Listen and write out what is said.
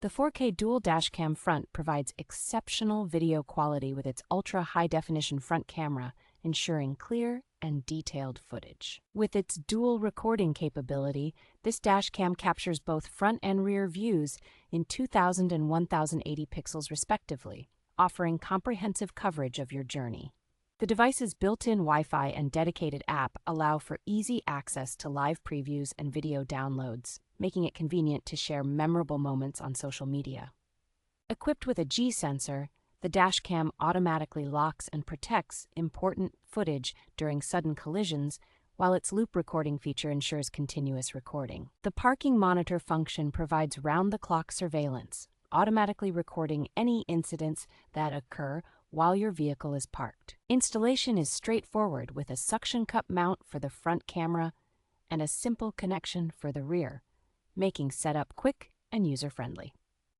The 4K dual dashcam front provides exceptional video quality with its ultra-high-definition front camera, ensuring clear and detailed footage. With its dual recording capability, this dashcam captures both front and rear views in 2000 and 1080 pixels respectively, offering comprehensive coverage of your journey. The device's built-in Wi-Fi and dedicated app allow for easy access to live previews and video downloads, making it convenient to share memorable moments on social media. Equipped with a G sensor, the dashcam automatically locks and protects important footage during sudden collisions, while its loop recording feature ensures continuous recording. The parking monitor function provides round-the-clock surveillance, automatically recording any incidents that occur while your vehicle is parked. Installation is straightforward with a suction cup mount for the front camera and a simple connection for the rear, making setup quick and user-friendly.